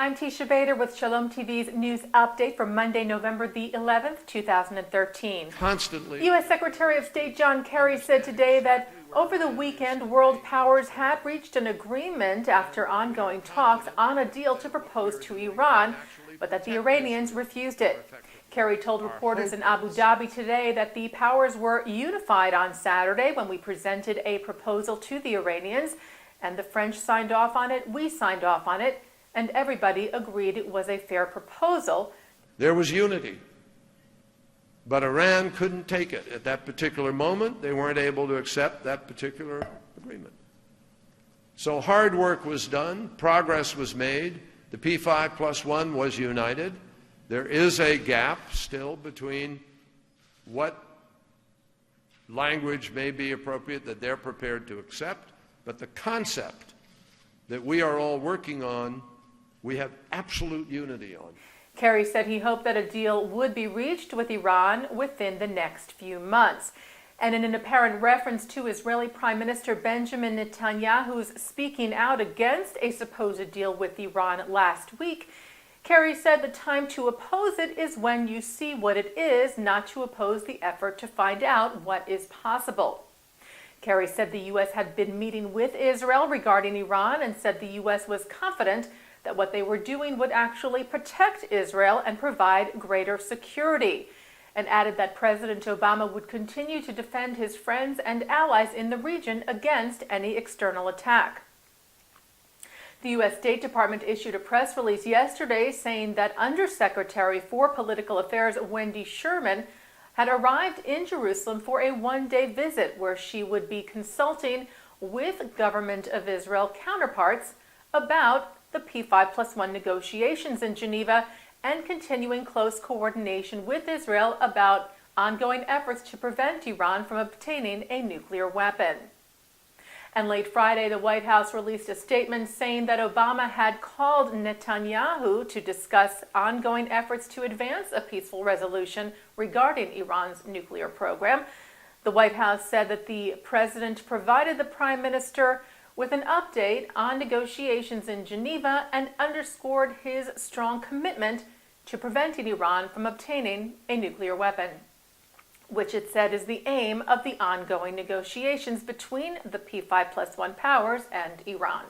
I'm Teisha with Shalom TV's news update for Monday, November the 11th, 2013. Constantly. U.S. Secretary of State John Kerry said today that over the weekend, world powers had reached an agreement after ongoing talks on a deal to propose to Iran, but that the Iranians refused it. Kerry told reporters in Abu Dhabi today that the powers were unified on Saturday when we presented a proposal to the Iranians, and the French signed off on it, we signed off on it, and everybody agreed it was a fair proposal. There was unity, but Iran couldn't take it at that particular moment. They weren't able to accept that particular agreement. So hard work was done, progress was made, the P5+1 was united. There is a gap still between what language may be appropriate that they're prepared to accept, but the concept that we are all working on, we have absolute unity on. Kerry said he hoped that a deal would be reached with Iran within the next few months. And in an apparent reference to Israeli Prime Minister Benjamin Netanyahu's speaking out against a supposed deal with Iran last week, Kerry said the time to oppose it is when you see what it is, not to oppose the effort to find out what is possible. Kerry said the U.S. had been meeting with Israel regarding Iran and said the U.S. was confident that what they were doing would actually protect Israel and provide greater security, and added that President Obama would continue to defend his friends and allies in the region against any external attack. The U.S. State Department issued a press release yesterday saying that Undersecretary for Political Affairs Wendy Sherman had arrived in Jerusalem for a one-day visit where she would be consulting with Government of Israel counterparts about the P5+1 negotiations in Geneva and continuing close coordination with Israel about ongoing efforts to prevent Iran from obtaining a nuclear weapon. And late Friday, the White House released a statement saying that Obama had called Netanyahu to discuss ongoing efforts to advance a peaceful resolution regarding Iran's nuclear program. The White House said that the president provided the prime minister with an update on negotiations in Geneva and underscored his strong commitment to preventing Iran from obtaining a nuclear weapon, which it said is the aim of the ongoing negotiations between the P5+1 powers and Iran.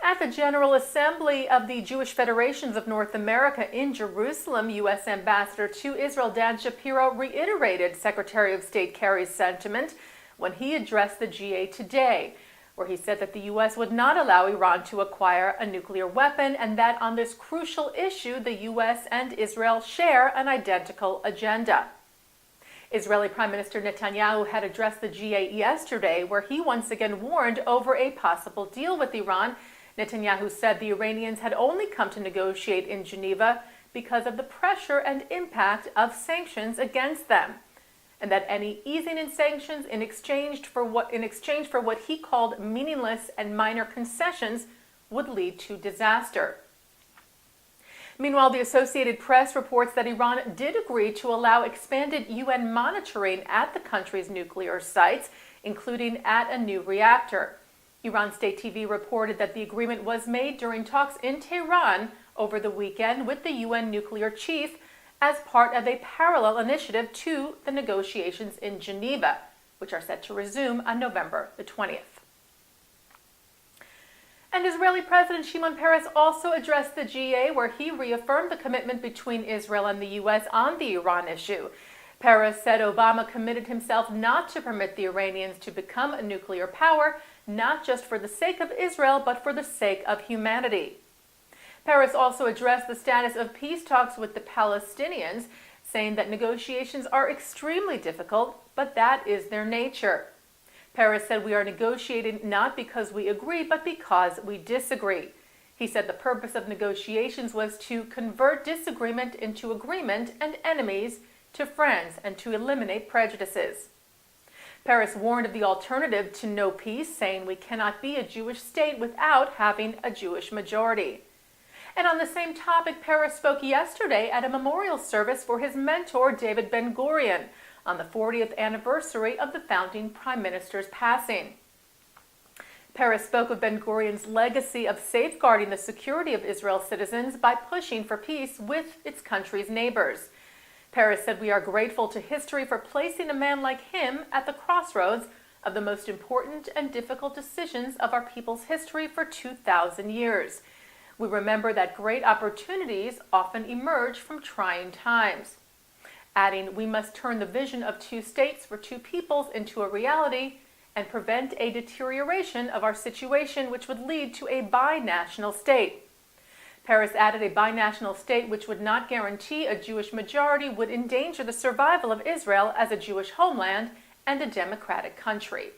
At the General Assembly of the Jewish Federations of North America in Jerusalem, U.S. Ambassador to Israel Dan Shapiro reiterated Secretary of State Kerry's sentiment when he addressed the GA today, where he said that the U.S. would not allow Iran to acquire a nuclear weapon and that on this crucial issue, the U.S. and Israel share an identical agenda. Israeli Prime Minister Netanyahu had addressed the GA yesterday, where he once again warned over a possible deal with Iran. Netanyahu said the Iranians had only come to negotiate in Geneva because of the pressure and impact of sanctions against them, and that any easing in sanctions in exchange for what he called meaningless and minor concessions would lead to disaster. Meanwhile, the Associated Press reports that Iran did agree to allow expanded UN monitoring at the country's nuclear sites, including at a new reactor. Iran State TV reported that the agreement was made during talks in Tehran over the weekend with the UN nuclear chief, as part of a parallel initiative to the negotiations in Geneva, which are set to resume on November the 20th. And Israeli President Shimon Peres also addressed the GA, where he reaffirmed the commitment between Israel and the U.S. on the Iran issue. Peres said Obama committed himself not to permit the Iranians to become a nuclear power, not just for the sake of Israel, but for the sake of humanity. Peres also addressed the status of peace talks with the Palestinians, saying that negotiations are extremely difficult, but that is their nature. Peres said we are negotiating not because we agree, but because we disagree. He said the purpose of negotiations was to convert disagreement into agreement and enemies to friends and to eliminate prejudices. Peres warned of the alternative to no peace, saying we cannot be a Jewish state without having a Jewish majority. And on the same topic, Peres spoke yesterday at a memorial service for his mentor, David Ben-Gurion, on the 40th anniversary of the founding prime minister's passing. Peres spoke of Ben-Gurion's legacy of safeguarding the security of Israel's citizens by pushing for peace with its country's neighbors. Peres said, "We are grateful to history for placing a man like him at the crossroads of the most important and difficult decisions of our people's history for 2,000 years. We remember that great opportunities often emerge from trying times." Adding, "We must turn the vision of two states for two peoples into a reality and prevent a deterioration of our situation which would lead to a binational state." Peres added, "A binational state which would not guarantee a Jewish majority would endanger the survival of Israel as a Jewish homeland and a democratic country."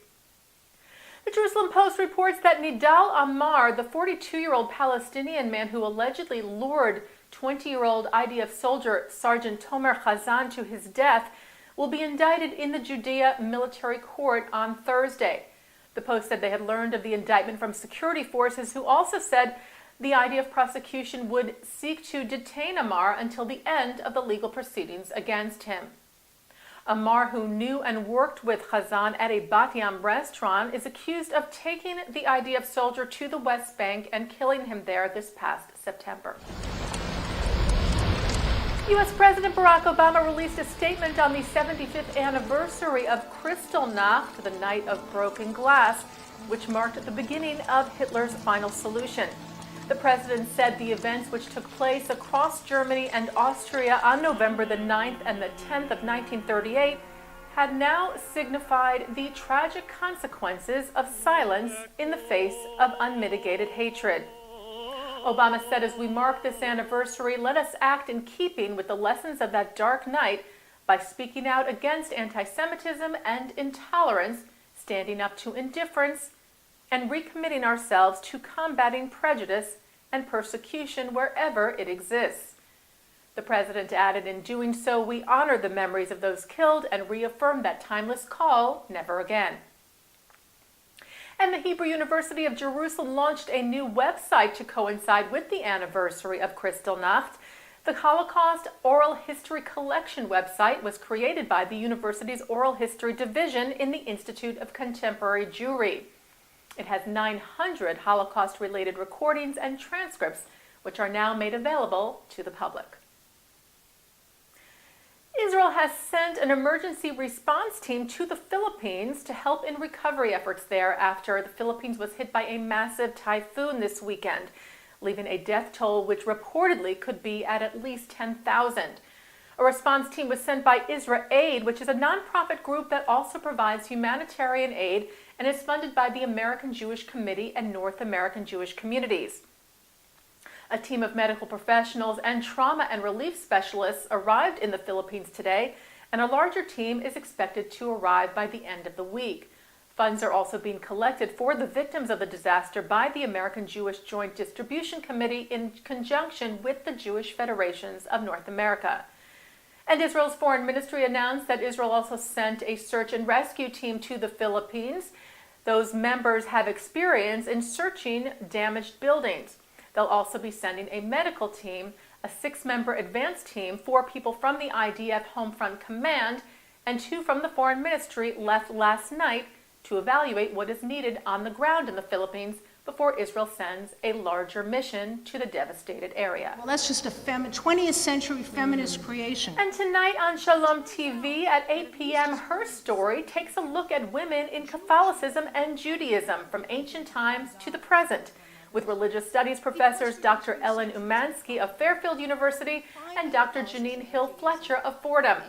The Jerusalem Post reports that Nidal Ammar, the 42-year-old Palestinian man who allegedly lured 20-year-old IDF soldier Sergeant Tomer Chazan to his death, will be indicted in the Judea military court on Thursday. The Post said they had learned of the indictment from security forces, who also said the IDF prosecution would seek to detain Ammar until the end of the legal proceedings against him. Ammar, who knew and worked with Chazan at a Bat Yam restaurant, is accused of taking the IDF soldier to the West Bank and killing him there this past September. U.S. President Barack Obama released a statement on the 75th anniversary of Kristallnacht, the Night of Broken Glass, which marked the beginning of Hitler's final solution. The president said the events, which took place across Germany and Austria on November the 9th and the 10th of 1938, had now signified the tragic consequences of silence in the face of unmitigated hatred. Obama said, "As we mark this anniversary, let us act in keeping with the lessons of that dark night by speaking out against anti-Semitism and intolerance, standing up to indifference, and recommitting ourselves to combating prejudice and persecution wherever it exists." The president added, "In doing so, we honor the memories of those killed and reaffirm that timeless call, never again." And the Hebrew University of Jerusalem launched a new website to coincide with the anniversary of Kristallnacht. The Holocaust Oral History Collection website was created by the university's Oral History Division in the Institute of Contemporary Jewry. It has 900 Holocaust-related recordings and transcripts, which are now made available to the public. Israel has sent an emergency response team to the Philippines to help in recovery efforts there after the Philippines was hit by a massive typhoon this weekend, leaving a death toll which reportedly could be at least 10,000. A response team was sent by Israel Aid, which is a nonprofit group that also provides humanitarian aid and is funded by the American Jewish Committee and North American Jewish Communities. A team of medical professionals and trauma and relief specialists arrived in the Philippines today, and a larger team is expected to arrive by the end of the week. Funds are also being collected for the victims of the disaster by the American Jewish Joint Distribution Committee in conjunction with the Jewish Federations of North America. And Israel's foreign ministry announced that Israel also sent a search and rescue team to the Philippines. Those members have experience in searching damaged buildings. They'll also be sending a medical team, a 6-member advance team, 4 people from the IDF Homefront Command, and 2 from the Foreign Ministry left last night to evaluate what is needed on the ground in the Philippines before Israel sends a larger mission to the devastated area. Well, that's just a 20th century feminist creation. And tonight on Shalom TV at 8 p.m., Her Story takes a look at women in Catholicism and Judaism from ancient times to the present, with religious studies professors Dr. Ellen Umansky of Fairfield University and Dr. Janine Hill-Fletcher of Fordham.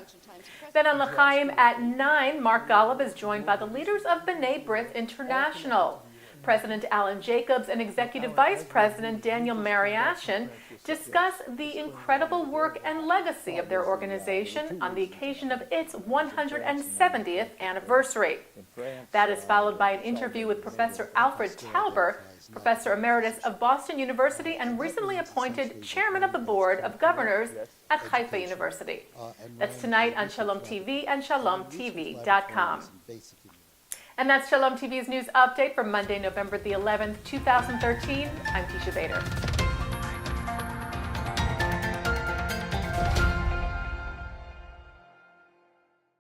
Then on L'chaim at 9, Mark Golub is joined by the leaders of B'nai B'rith International. President Alan Jacobs and Executive Vice President Daniel Mariashin discuss the incredible work and legacy of their organization on the occasion of its 170th anniversary. That is followed by an interview with Professor Alfred Tauber, Professor Emeritus of Boston University and recently appointed Chairman of the Board of Governors at Haifa University. That's tonight on Shalom TV and ShalomTV.com. And that's Shalom TV's news update for Monday, November the 11th, 2013. I'm Teisha Bader.